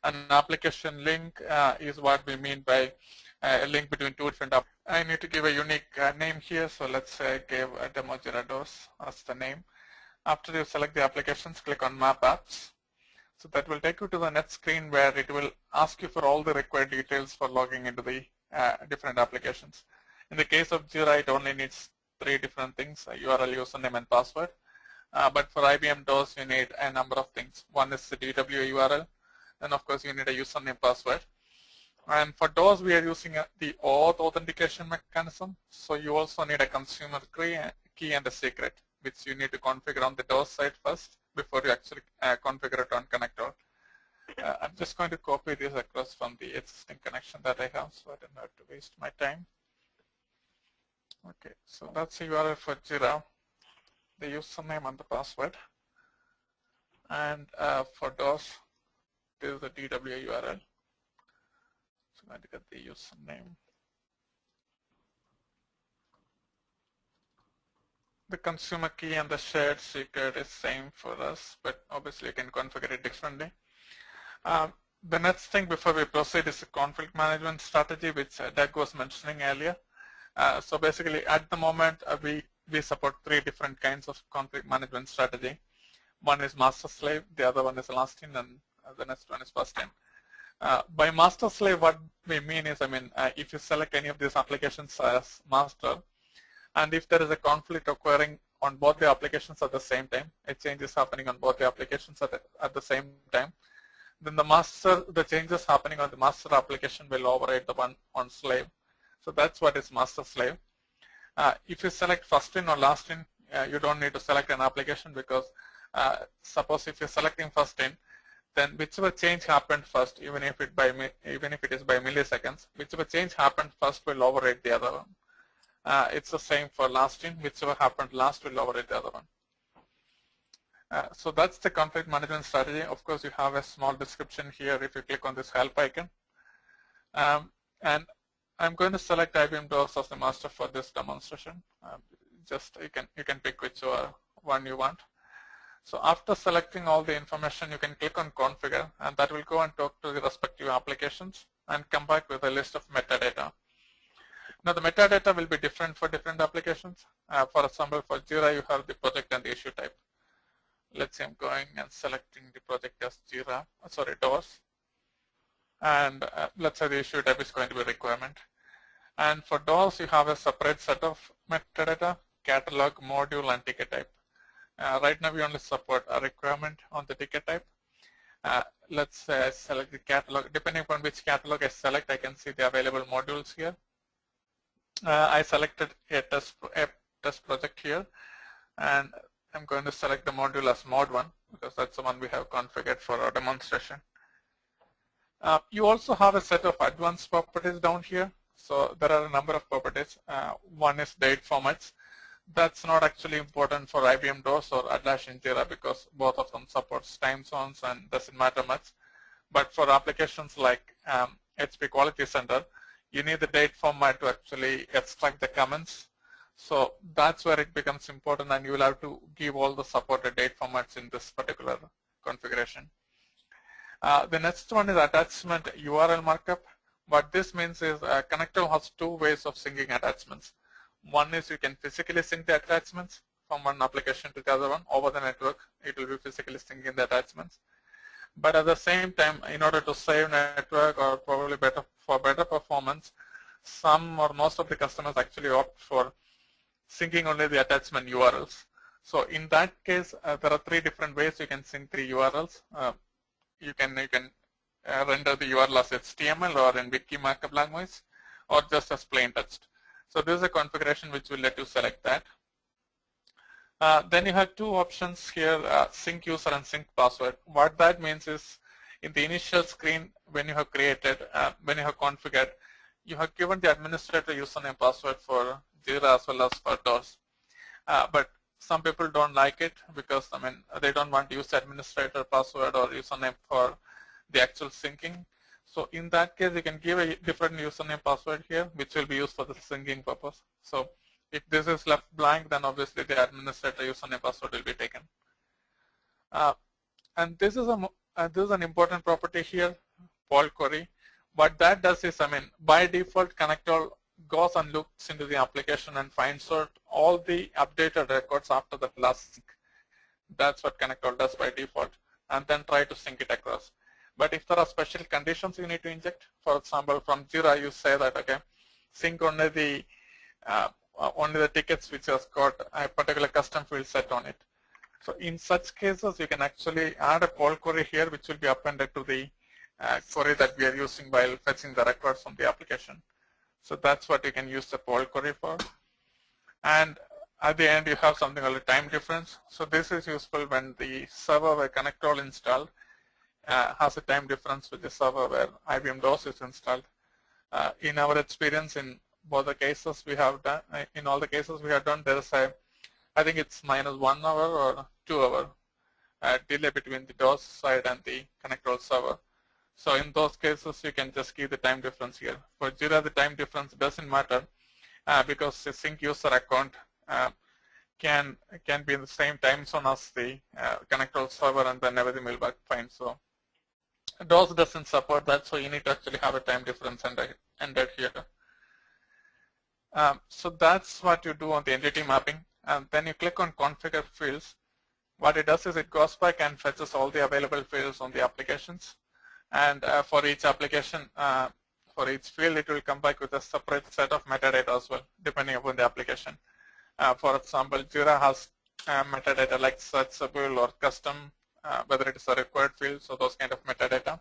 An application link is what we mean by a link between two different apps. I need to give a unique name here, so let's say I give a demo JIRA DOS as the name. After you select the applications, click on Map Apps. So that will take you to the next screen where it will ask you for all the required details for logging into the different applications. In the case of JIRA, it only needs 3 different things, URL, username, and password. But for IBM DOS, you need a number of things. One is the DWA URL, and of course you need a username, password. And for DOS, we are using the auth authentication mechanism. So you also need a consumer key and a secret, which you need to configure on the DOS side first before you actually configure it on ConnectALL. I'm just going to copy this across from the existing connection that I have, so I don't have to waste my time. Okay, so that's the URL for JIRA, the username and the password. And for DOS, this is the DWA URL. So I'm going to get the username. The consumer key and the shared secret is same for us, but obviously you can configure it differently. The next thing before we proceed is a conflict management strategy, which Doug was mentioning earlier. So basically at the moment we support 3 different kinds of conflict management strategy. One is master slave, the other one is last in, and the next one is first in. By master slave, what we mean is, if you select any of these applications as master, and if there is a conflict occurring on both the applications at the same time, a change is happening on both the applications at the same time, then the changes happening on the master application will override the one on slave. So that's what is master slave. If you select first in or last in, you don't need to select an application, because suppose if you're selecting first in, then whichever change happened first, even if it is by milliseconds, whichever change happened first will override the other one. It's the same for last in, whichever happened last will override the other one. So that's the conflict management strategy. Of course, you have a small description here if you click on this help icon. And I'm going to select IBM DOS as the master for this demonstration. Just you can pick whichever one you want. So after selecting all the information, you can click on configure, and that will go and talk to the respective applications and come back with a list of metadata. Now the metadata will be different for different applications. For example, for JIRA, you have the project and the issue type. Let's say I'm going and selecting the project as DOS. And let's say the issue type is going to be requirement. And for DOS, you have a separate set of metadata, catalog, module, and ticket type. Right now, we only support a requirement on the ticket type. Let's say I select the catalog. Depending upon which catalog I select, I can see the available modules here. I selected a test project here, and I'm going to select the module as mod 1 because that's the one we have configured for our demonstration. You also have a set of advanced properties down here. So there are a number of properties. One is date formats. That's not actually important for IBM DOS or Atlassian JIRA because both of them supports time zones and doesn't matter much. But for applications like HP Quality Center, you need the date format to actually extract the comments. So that's where it becomes important, and you will have to give all the supported date formats in this particular configuration. The next one is attachment URL markup. What this means is ConnectALL has 2 ways of syncing attachments. One is you can physically sync the attachments from one application to the other one over the network. It will be physically syncing the attachments. But at the same time, in order to save network or probably for better performance, some or most of the customers actually opt for syncing only the attachment URLs. So in that case, there are 3 different ways you can sync the URLs. You can render the URL as HTML or in wiki markup language, or just as plain text. So this is a configuration which will let you select that. Then you have 2 options here, sync user and sync password. What that means is in the initial screen when you have created, when you have configured, you have given the administrator username password for JIRA as well as for DOS. But some people don't like it because they don't want to use the administrator password or username for the actual syncing. So in that case, you can give a different username password here, which will be used for the syncing purpose. So if this is left blank, then obviously the administrator username password will be taken. And this is an important property here, poll query. What that does is, by default, ConnectALL goes and looks into the application and finds out all the updated records after the last sync. That's what ConnectALL does by default, and then try to sync it across. But if there are special conditions you need to inject, for example, from JIRA, you say that, okay, sync only the tickets which has got a particular custom field set on it. So in such cases, you can actually add a poll query here, which will be appended to the query that we are using while fetching the records from the application. So that's what you can use the poll query for. And at the end, you have something called a time difference. So this is useful when the server where ConnectALL installed has a time difference with the server where IBM DOS is installed. In our experience, in both the cases we have done, in all the cases we have done, there is a, I think it's -1 hour or 2 hour delay between the DOS side and the ConnectALL server. So in those cases, you can just keep the time difference here. For JIRA, the time difference doesn't matter because the sync user account can be in the same time zone as the ConnectALL server, and then everything will work fine. So DOS doesn't support that, so you need to actually have a time difference ended here. So that's what you do on the entity mapping, and then you click on configure fields. What it does is it goes back and fetches all the available fields on the applications, and for each application, for each field, it will come back with a separate set of metadata as well, depending upon the application. For example, JIRA has metadata like searchable or custom, whether it is a required field, so those kind of metadata.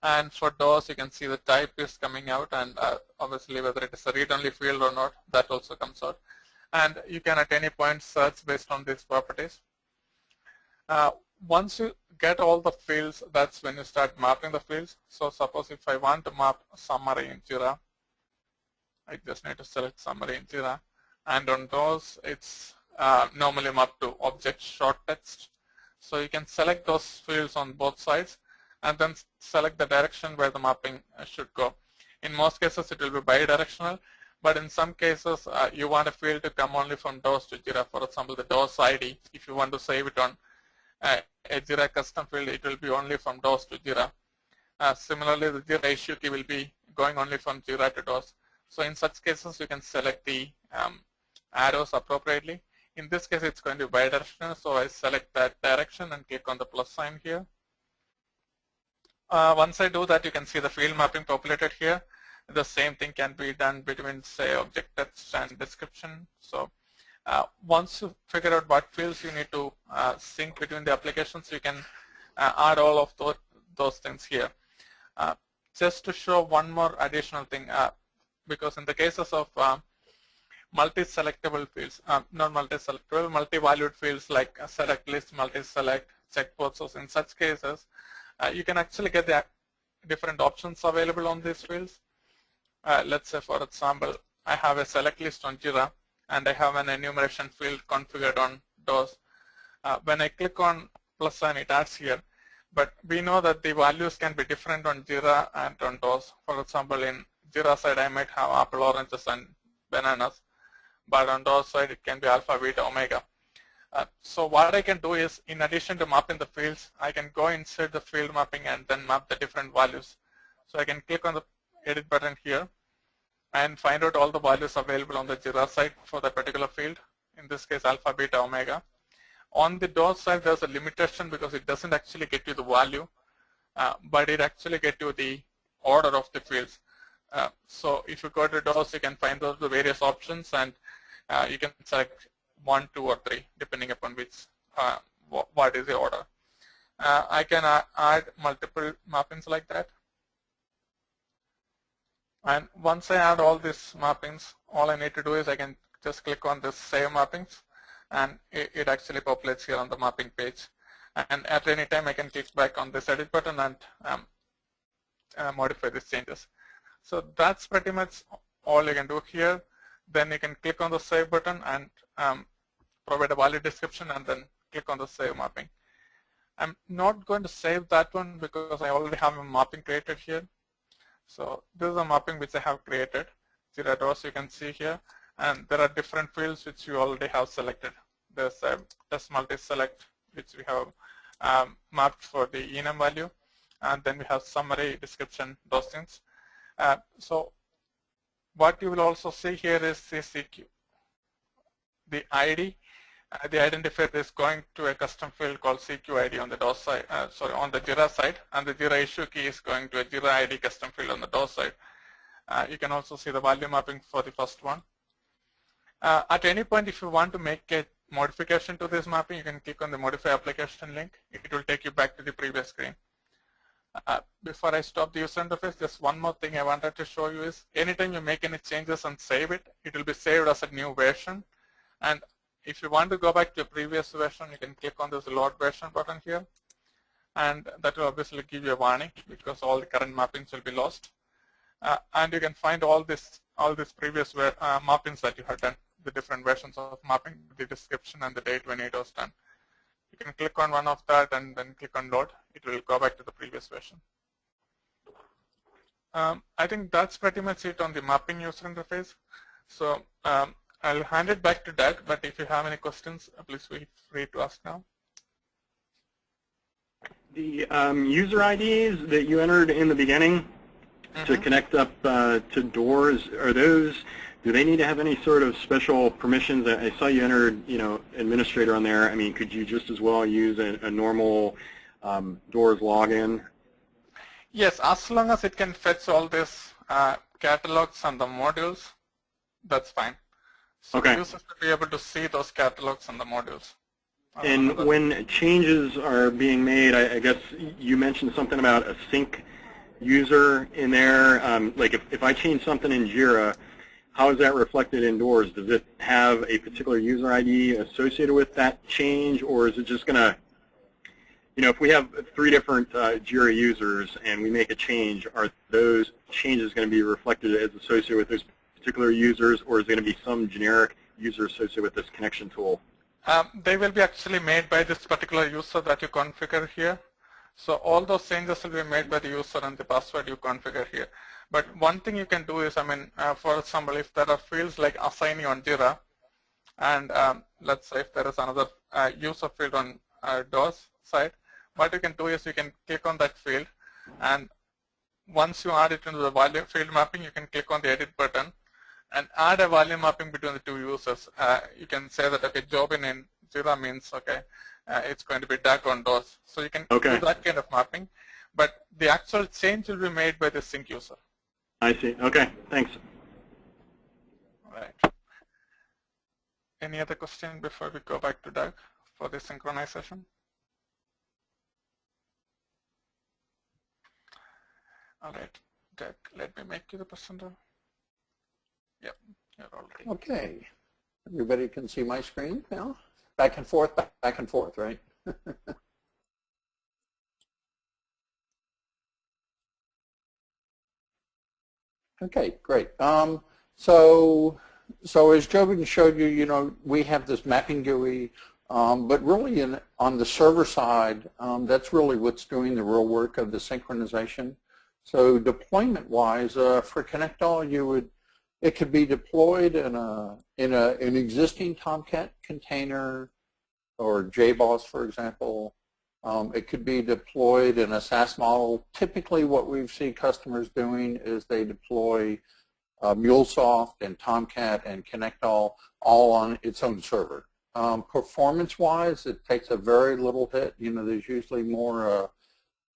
And for DOS, you can see the type is coming out, and obviously whether it is a read-only field or not, that also comes out. And you can at any point search based on these properties. Once you get all the fields, that's when you start mapping the fields. So suppose if I want to map summary in JIRA, I just need to select summary in JIRA. And on DOS, it's normally mapped to object short text. So you can select those fields on both sides and then select the direction where the mapping should go. In most cases, it will be bidirectional, but in some cases, you want a field to come only from DOS to JIRA. For example, the DOS ID, if you want to save it on a JIRA custom field, it will be only from DOS to JIRA. Similarly, the JIRA issue key will be going only from JIRA to DOS. So in such cases, you can select the arrows appropriately. In this case, it's going to be bidirectional, so I select that direction and click on the plus sign here. Once I do that, you can see the field mapping populated here. The same thing can be done between, say, object text and description. So once you figure out what fields you need to sync between the applications, you can add all of those things here. Just to show one more additional thing, because in the cases of multi-selectable fields, not multi-selectable, multi-valued fields like select list, multi-select, checkboxes, so in such cases, you can actually get the different options available on these fields. Let's say, for example, I have a select list on JIRA and I have an enumeration field configured on DOS. When I click on plus sign, it adds here, but we know that the values can be different on JIRA and on DOS. For example, in JIRA side, I might have apple, oranges, and bananas, but on DOS side, it can be alpha, beta, omega. So what I can do is, in addition to mapping the fields, I can go inside the field mapping and then map the different values. So I can click on the edit button here and find out all the values available on the JIRA side for that particular field, in this case alpha, beta, omega. On the DOS side, there's a limitation because it doesn't actually get you the value, but it actually gets you the order of the fields. So if you go to DOS, you can find those the various options, and you can select 1, 2, or 3 depending upon which what is the order. I can add multiple mappings like that. And once I add all these mappings, all I need to do is I can just click on this save mappings, and it actually populates here on the mapping page. And at any time, I can click back on this edit button and modify these changes. So that's pretty much all you can do here. Then you can click on the save button and provide a valid description, and then click on the save mapping. I'm not going to save that one because I already have a mapping created here. So this is a mapping which I have created, JIRA DOS, you can see here, and there are different fields which you already have selected. There's a test multi-select which we have mapped for the enum value, and then we have summary, description, those things. So what you will also see here is the CQ, the ID. The identifier is going to a custom field called CQID on the DOS side, on the JIRA side, and the JIRA issue key is going to a JIRA ID custom field on the DOS side. You can also see the value mapping for the first one. At any point, if you want to make a modification to this mapping, you can click on the modify application link. It will take you back to the previous screen. Before I stop the user interface, just one more thing I wanted to show you is anytime you make any changes and save it, it will be saved as a new version. And if you want to go back to the previous version, you can click on this load version button here. And that will obviously give you a warning because all the current mappings will be lost. And you can find all these previous mappings that you have done, the different versions of mapping, the description and the date when it was done. You can click on one of that and then click on load. It will go back to the previous version. I think that's pretty much it on the mapping user interface. So I'll hand it back to Doug, but if you have any questions, please feel free to ask now. The user IDs that you entered in the beginning to connect up to doors, do they need to have any sort of special permissions? I saw you entered, administrator on there. I mean, could you just as well use a normal doors login? Yes, as long as it can fetch all these catalogs and the modules, that's fine. So the users will be able to see those catalogs and the modules. And when changes are being made, I guess you mentioned something about a sync user in there. Like if I change something in JIRA, how is that reflected in doors? Does it have a particular user ID associated with that change, or is it just going to, if we have 3 different JIRA users and we make a change, are those changes going to be reflected as associated with those particular users, or is it going to be some generic user associated with this connection tool? They will be actually made by this particular user that you configure here. So all those changes will be made by the user and the password you configure here. But one thing you can do is, for example, if there are fields like assignee on JIRA, and let's say if there is another user field on DOS side, what you can do is you can click on that field, and once you add it into the value field mapping, you can click on the edit button and add a value mapping between the 2 users. You can say that, okay, Jobin in JIRA means, okay, it's going to be Doug on DOS. So you can do that kind of mapping, but the actual change will be made by the sync user. I see. Okay, thanks. All right. Any other question before we go back to Doug for the synchronization? All right, Doug, let me make you the presenter. Yep, you're all ready. Okay, everybody can see my screen now? Back and forth, right? Okay, great. So as Jobin showed you, we have this mapping GUI, but really on the server side, that's really what's doing the real work of the synchronization. So deployment-wise, for ConnectALL, it could be deployed in an existing Tomcat container or JBoss, for example. It could be deployed in a SaaS model. Typically, what we see customers doing is they deploy MuleSoft and Tomcat and ConnectALL all on its own server. Performance-wise, it takes a very little hit. There's usually more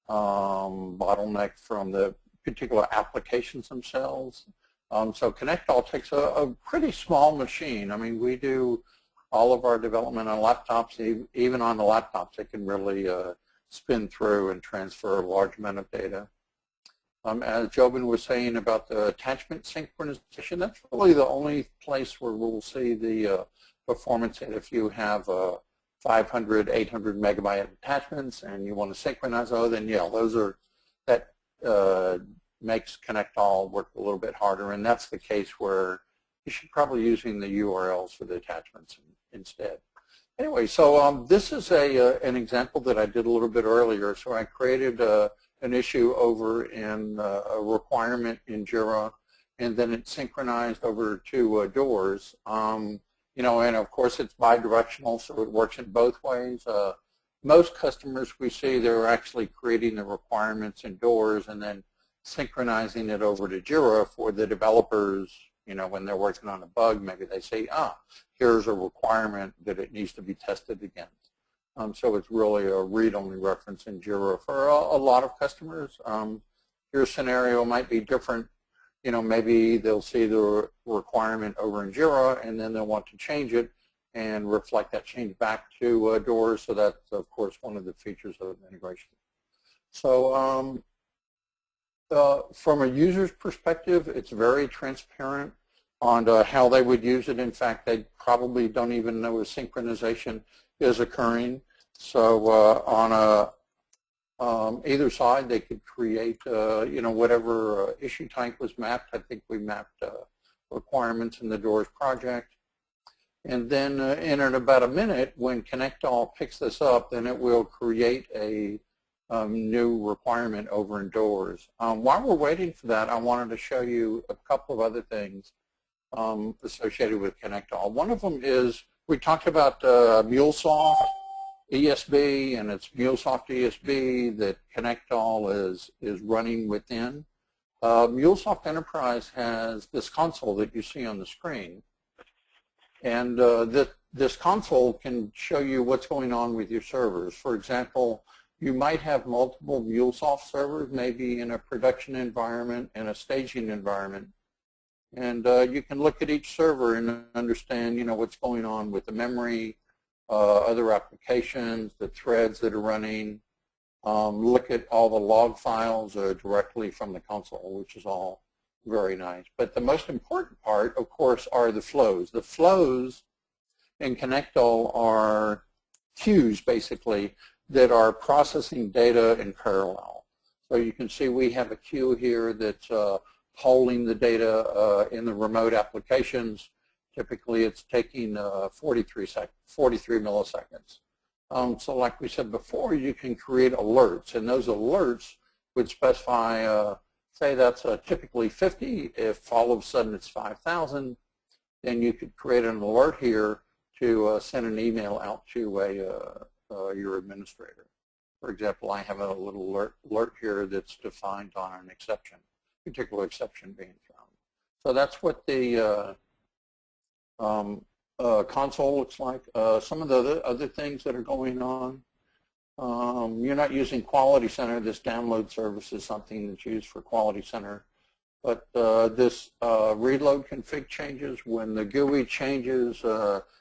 bottleneck from the particular applications themselves. So ConnectALL takes a pretty small machine. We do all of our development on laptops. Even on the laptops, it can really spin through and transfer a large amount of data. As Jobin was saying about the attachment synchronization, that's really the only place where we'll see the performance hit. If you have 500, 800 megabyte attachments and you want to synchronize those, then yeah, that makes ConnectALL work a little bit harder, and that's the case where you should probably using the URLs for the attachments instead. Anyway, so this is an example that I did a little bit earlier. So I created an issue over in a requirement in JIRA, and then it's synchronized over to doors. And of course it's bi-directional, so it works in both ways. most customers we see, they're actually creating the requirements in doors and then synchronizing it over to JIRA for the developers. You know, when they're working on a bug, maybe they say, here's a requirement that it needs to be tested against. So it's really a read-only reference in JIRA for a lot of customers. Your scenario might be different. You know, maybe they'll see the requirement over in JIRA and then they'll want to change it and reflect that change back to doors. So that's, of course, one of the features of integration. So from a user's perspective, it's very transparent on how they would use it. In fact, they probably don't even know a synchronization is occurring. So on either side, they could create, you know, whatever issue type was mapped. I think we mapped requirements in the doors project. And then in about a minute, when ConnectALL picks this up, then it will create a new requirement over in doors. While we're waiting for that, I wanted to show you a couple of other things associated with ConnectALL. One of them is, we talked about MuleSoft ESB, and it's MuleSoft ESB that ConnectALL is running within. MuleSoft Enterprise has this console that you see on the screen. And this console can show you what's going on with your servers. For example, you might have multiple MuleSoft servers, maybe in a production environment and a staging environment. And you can look at each server and understand, you know, what's going on with the memory, other applications, the threads that are running. Look at all the log files directly from the console, which is all very nice. But the most important part, of course, are the flows. The flows in ConnectALL are queues, basically, that are processing data in parallel. So you can see we have a queue here that's polling the data in the remote applications. Typically, it's taking 43 milliseconds. So like we said before, you can create alerts, and those alerts would specify, say that's typically 50. If all of a sudden it's 5,000, then you could create an alert here to send an email out to your administrator. For example, I have a little alert here that's defined on an exception, particular exception being found. So that's what the console looks like. Some of the other things that are going on, you're not using Quality Center. This download service is something that's used for Quality Center. But this reload config changes. When the GUI changes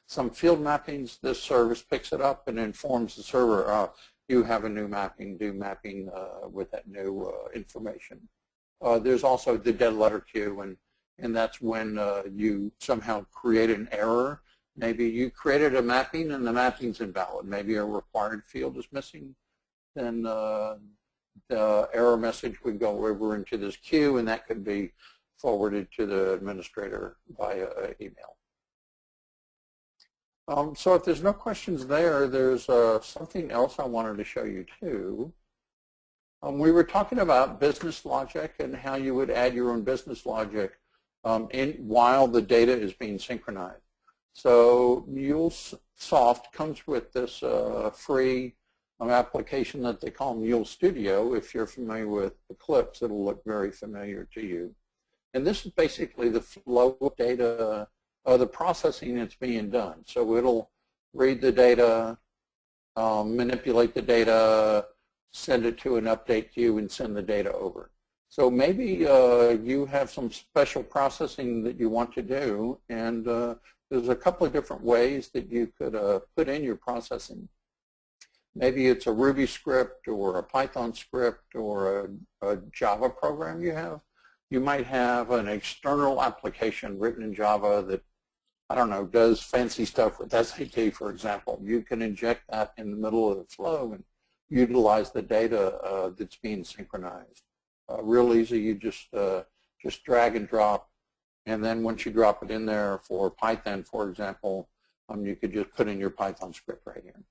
some field mappings, this service picks it up and informs the server, you have a new mapping, do mapping with that new information. There's also the dead letter queue, and that's when you somehow create an error. Maybe you created a mapping and the mapping's invalid. Maybe a required field is missing. Then the error message would go over into this queue, and that could be forwarded to the administrator via email. So if there's no questions there, there's something else I wanted to show you too. We were talking about business logic and how you would add your own business logic while the data is being synchronized. So MuleSoft comes with this free application that they call Mule Studio. If you're familiar with Eclipse, it'll look very familiar to you. And this is basically the flow of data, the processing that's being done. So it'll read the data, manipulate the data, send it to an update queue, and send the data over. So maybe you have some special processing that you want to do, and there's a couple of different ways that you could put in your processing. Maybe it's a Ruby script or a Python script or a Java program you have. You might have an external application written in Java that, I don't know, does fancy stuff with SAT, for example. You can inject that in the middle of the flow and utilize the data that's being synchronized. Real easy, you just drag and drop, and then once you drop it in there for Python, for example, you could just put in your Python script right here.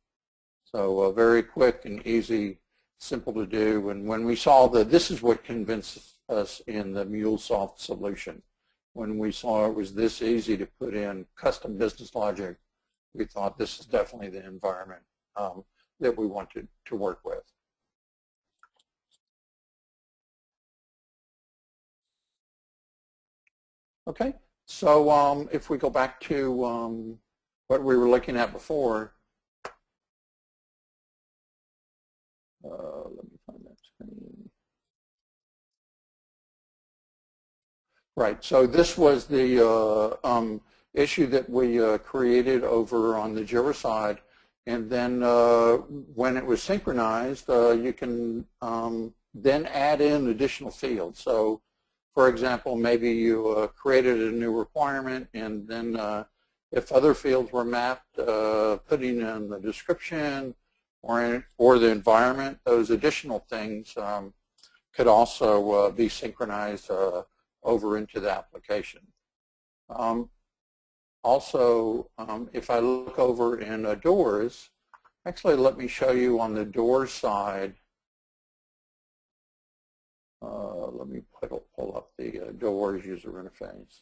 So very quick and easy, simple to do. And when we saw this is what convinced us in the MuleSoft solution. When we saw it was this easy to put in custom business logic, we thought this is definitely the environment. that we want to work with. Okay, so if we go back to what we were looking at before, let me find that screen. Right, so this was the issue that we created over on the JIRA side, and then when it was synchronized, you can then add in additional fields. So, for example, maybe you created a new requirement, and then if other fields were mapped, putting in the description or the environment, those additional things could also be synchronized over into the application. Also, if I look over in doors, actually let me show you on the doors side. Let me pull up the doors user interface.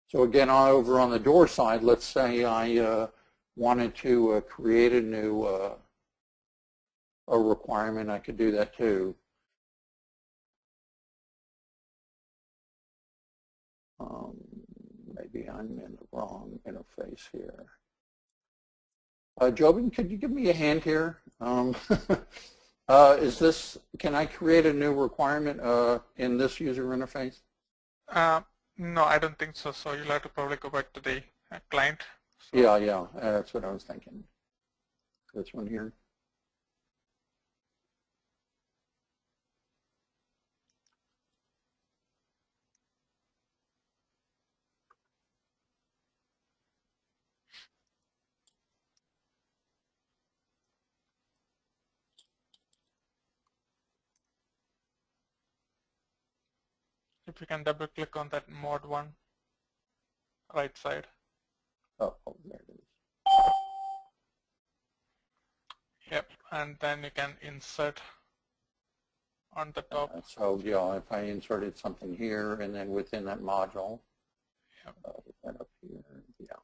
So again, over on the door side, let's say I wanted to create a new a requirement. I could do that too. Maybe I'm in the wrong interface here. Jobin, could you give me a hand here? Is this, can I create a new requirement in this user interface? No, I don't think so. So you'll have to probably go back to the client. So. Yeah, that's what I was thinking. This one here. If you can double click on that mod 1 right side. Oh, there it is. Yep, and then you can insert on the top. So yeah, if I inserted something here and then within that module, yep. That up here, yeah.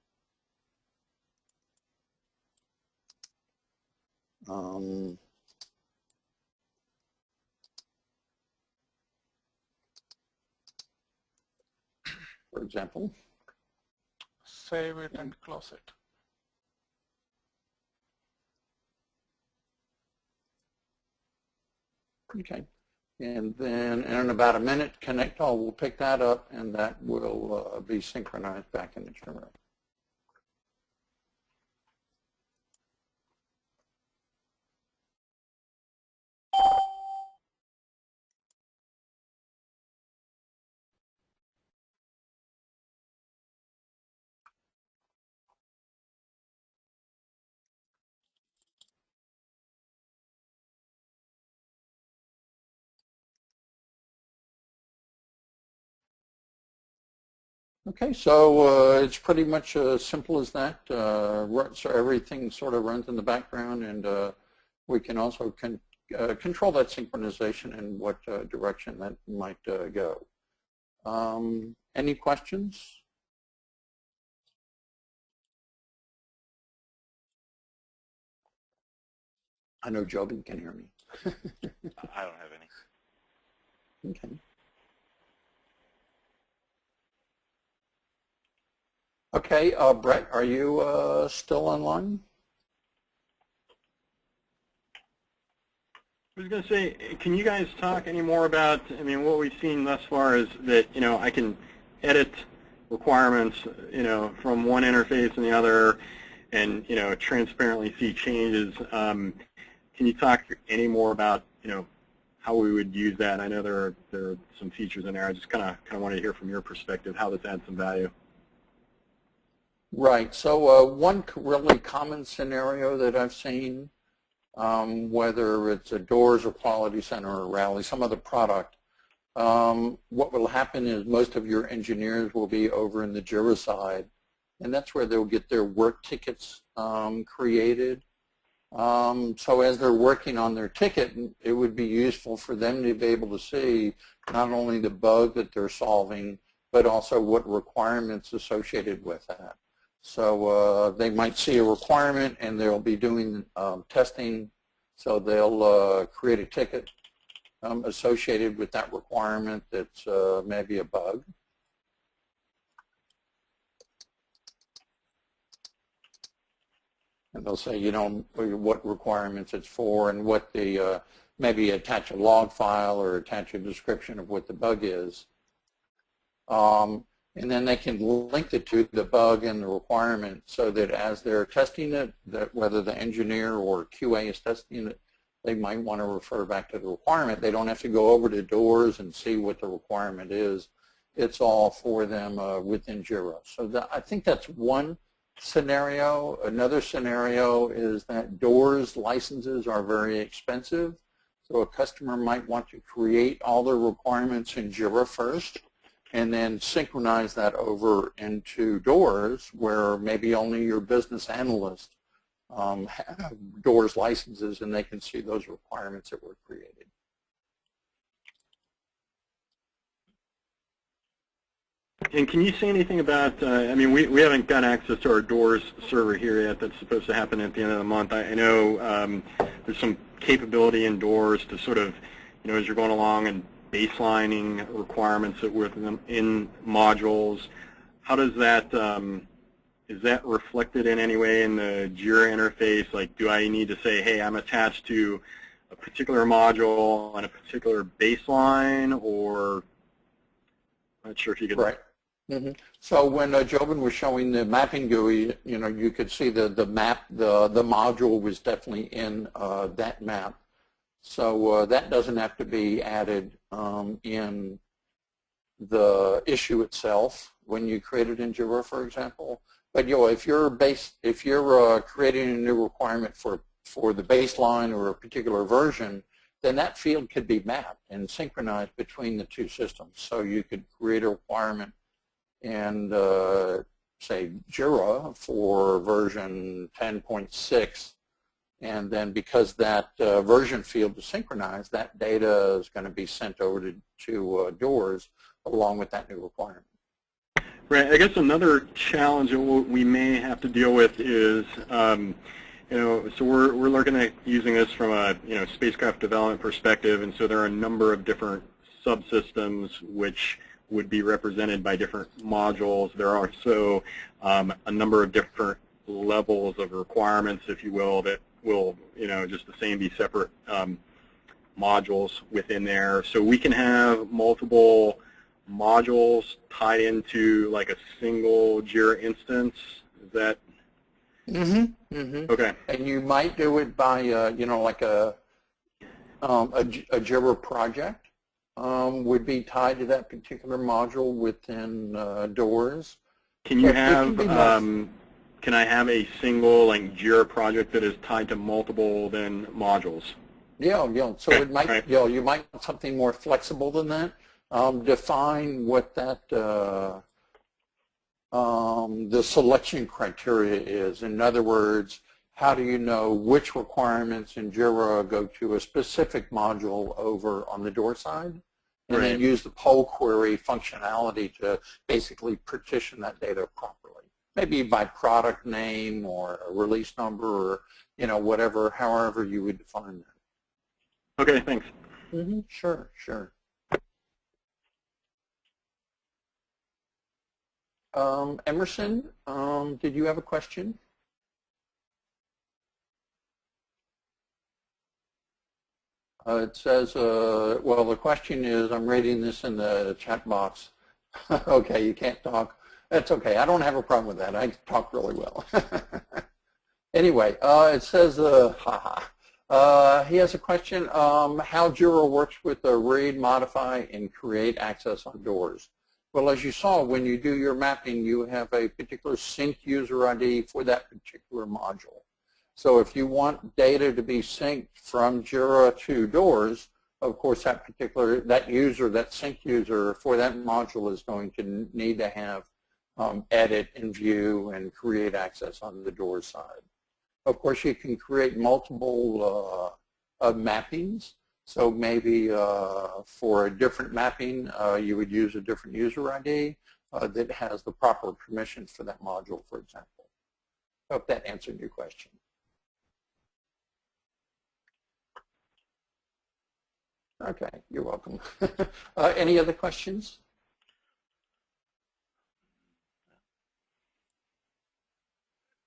For example, save it and close it. Okay, and then in about a minute, ConnectALL will pick that up, and that will be synchronized back in the JIRA. Okay, so it's pretty much as simple as that. So everything sort of runs in the background, and we can also control that synchronization and what direction that might go. Any questions? I know Jobin can hear me. I don't have any. Okay. Okay, Brett, are you still online? I was going to say, can you guys talk any more about, I mean, what we've seen thus far is that, you know, I can edit requirements, you know, from one interface and the other and, you know, transparently see changes. Can you talk any more about, you know, how we would use that? I know there are some features in there. I just kind of wanted to hear from your perspective how this adds some value. Right. So one really common scenario that I've seen, whether it's a Doors or Quality Center or Rally, some other product, what will happen is most of your engineers will be over in the JIRA side, and that's where they'll get their work tickets created. So as they're working on their ticket, it would be useful for them to be able to see not only the bug that they're solving, but also what requirements associated with that. So they might see a requirement and they'll be doing testing, so they'll create a ticket associated with that requirement that's maybe a bug. And they'll say, you know, what requirements it's for and what the, maybe attach a log file or attach a description of what the bug is. And then they can link it to the bug and the requirement so that as they're testing it, that whether the engineer or QA is testing it, they might want to refer back to the requirement. They don't have to go over to doors and see what the requirement is. It's all for them within JIRA. So I think that's one scenario. Another scenario is that doors licenses are very expensive. So a customer might want to create all their requirements in JIRA first and then synchronize that over into doors where maybe only your business analyst have doors licenses and they can see those requirements that were created. And can you say anything about, I mean, we haven't got access to our doors server here yet. That's supposed to happen at the end of the month. I know there's some capability in doors to sort of, you know, as you're going along and baselining requirements that were in modules. How does that, is that reflected in any way in the JIRA interface? Like, do I need to say, hey, I'm attached to a particular module on a particular baseline, or I'm not sure if you could. Right. Mm-hmm. So when Jobin was showing the mapping GUI, you know, you could see the map, the module was definitely in that map. So that doesn't have to be added in the issue itself when you create it in JIRA, for example. But you know, if you're creating a new requirement for the baseline or a particular version, then that field could be mapped and synchronized between the two systems. So you could create a requirement and say JIRA for version 10.6, and then because that version field is synchronized, that data is going to be sent over to doors along with that new requirement. Right. I guess another challenge that we may have to deal with is, you know, so we're looking at using this from a, you know, spacecraft development perspective, and so there are a number of different subsystems which would be represented by different modules. There are also a number of different levels of requirements, if you will, that will, you know, just the same be separate modules within there. So we can have multiple modules tied into like a single JIRA instance. Is that? Mm-hmm. Mm-hmm. Okay. And you might do it by, you know, like a JIRA project would be tied to that particular module within doors. Can you have, can I have a single like JIRA project that is tied to multiple then modules? Yeah, yeah. So okay. it might, right. you know, you might want something more flexible than that. Define what that the selection criteria is. In other words, how do you know which requirements in JIRA go to a specific module over on the door side? And right. then use the poll query functionality to basically partition that data properly. Maybe by product name or a release number or, you know, whatever, however you would define that. Okay, thanks. Mm-hmm. Sure, sure. Emerson, did you have a question? It says, well, the question is, I'm reading this in the chat box. Okay, you can't talk. That's okay. I don't have a problem with that. I talk really well. Anyway, it says, he has a question, how JIRA works with the read, modify, and create access on doors. Well, as you saw, when you do your mapping, you have a particular sync user ID for that particular module. So if you want data to be synced from JIRA to doors, of course that user, that sync user for that module is going to need to have edit and view and create access on the door side. Of course, you can create multiple mappings. So maybe for a different mapping, you would use a different user ID that has the proper permissions for that module, for example. Hope that answered your question. Okay, you're welcome. Any other questions?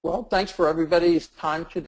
Well, thanks for everybody's time today.